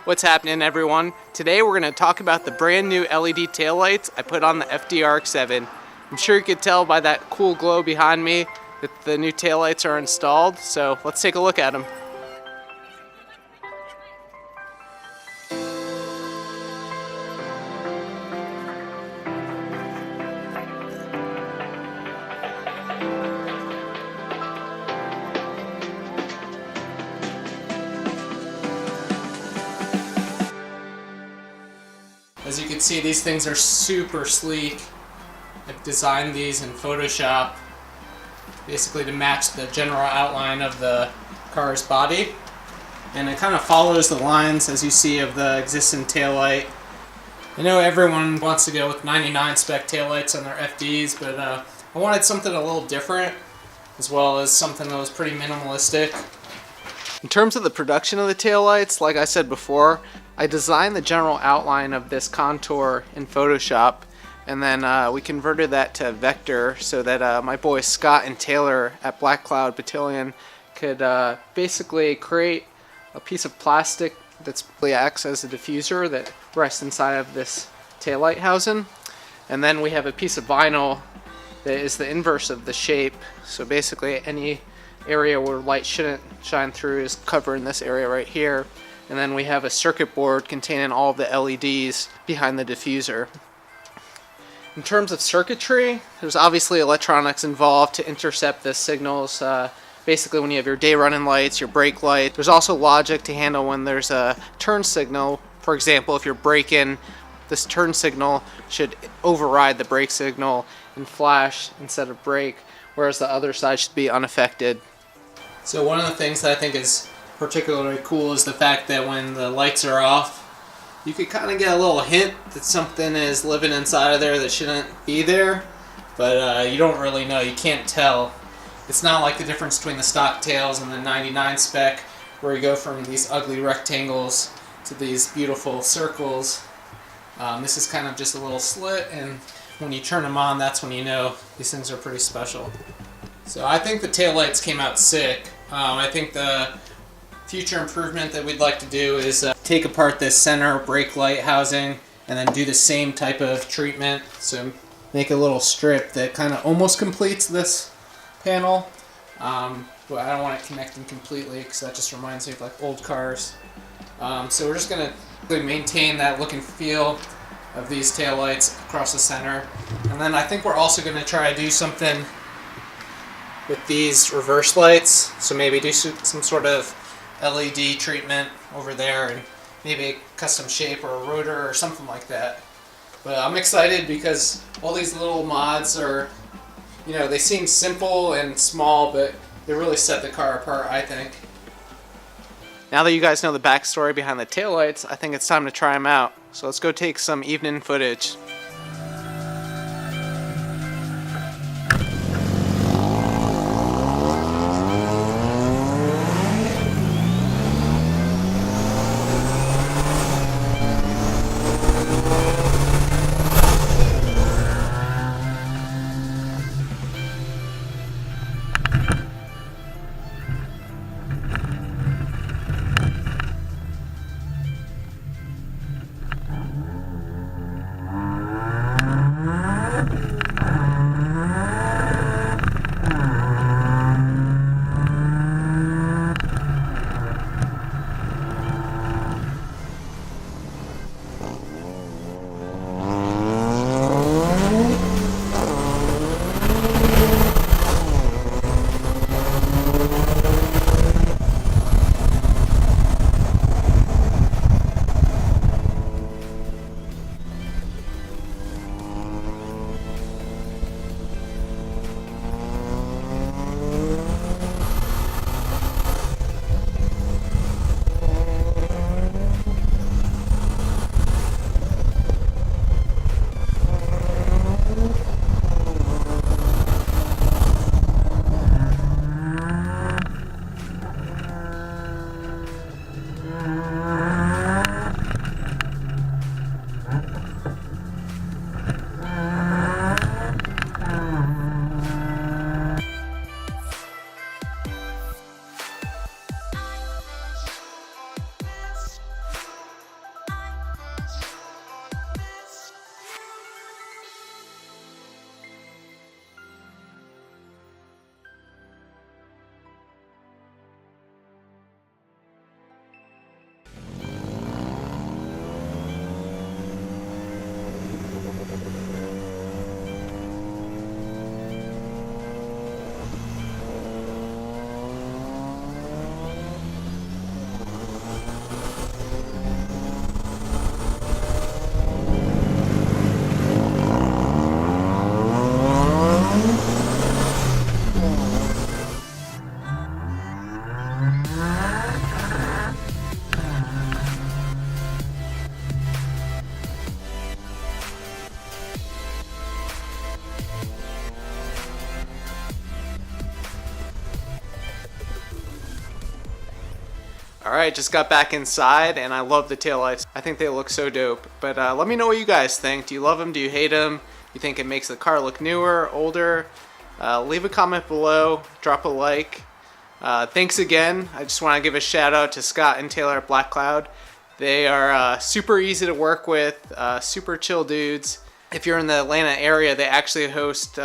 What's happening, everyone? Today we're going to talk about the brand new LED taillights I put on the RX7. I'm sure you could tell by that cool glow behind me that the new taillights are installed, so let's take a look at them. As you can see, these things are super sleek. I've designed these in Photoshop basically to match the general outline of the car's body. And it kind of follows the lines, as you see, of the existing taillight. I know everyone wants to go with 99 spec taillights on their FDs, but I wanted something a little different, as well as something that was pretty minimalistic. In terms of the production of the taillights, like I said before, I designed the general outline of this contour in Photoshop, and then we converted that to vector so that my boys Scott and Taylor at Black Cloud Battalion could basically create a piece of plastic that acts as a diffuser that rests inside of this taillight housing. And then we have a piece of vinyl that is the inverse of the shape, so basically any area where light shouldn't shine through is covering this area right here. And then we have a circuit board containing all of the LEDs behind the diffuser. In terms of circuitry, there's obviously electronics involved to intercept the signals. Basically when you have your day running lights, your brake light. There's also logic to handle when there's a turn signal. For example, if you're braking, this turn signal should override the brake signal and flash instead of brake, whereas the other side should be unaffected. So one of the things that I think is particularly cool is the fact that when the lights are off, you could kind of get a little hint that something is living inside of there that shouldn't be there, but you don't really know. You can't tell. It's not like the difference between the stock tails and the 99 spec, where you go from these ugly rectangles to these beautiful circles. This is kind of just a little slit, and when you turn them on, that's when you know these things are pretty special. So I think the taillights came out sick. I think the future improvement that we'd like to do is take apart this center brake light housing and then do the same type of treatment. So make a little strip that kind of almost completes this panel. But I don't want it connecting completely because that just reminds me of like old cars. So we're just going to maintain that look and feel of these taillights across the center. And then I think we're also going to try to do something with these reverse lights. So maybe do some sort of LED treatment over there and maybe a custom shape or a rotor or something like that. But I'm excited because all these little mods are, you know, they seem simple and small, but they really set the car apart, I think. Now that you guys know the backstory behind the taillights, I think it's time to try them out. So let's go take some evening footage. Alright, just got back inside and I love the taillights. I think they look so dope. But let me know what you guys think. Do you love them? Do you hate them? You think it makes the car look newer, older? Leave a comment below. Drop a like. Thanks again. I just want to give a shout out to Scott and Taylor at Black Cloud. They are super easy to work with, super chill dudes. If you're in the Atlanta area, they actually host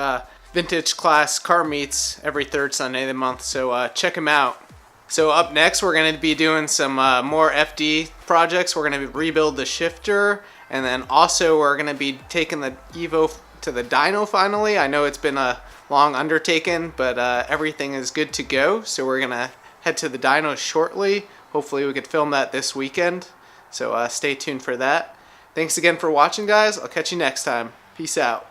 vintage class car meets every third Sunday of the month, so check them out. So up next, we're going to be doing some more FD projects. We're going to rebuild the shifter, and then also we're going to be taking the Evo to the dyno finally. I know it's been a long undertaking, but everything is good to go. So we're going to head to the dyno shortly. Hopefully we could film that this weekend. So stay tuned for that. Thanks again for watching, guys. I'll catch you next time. Peace out.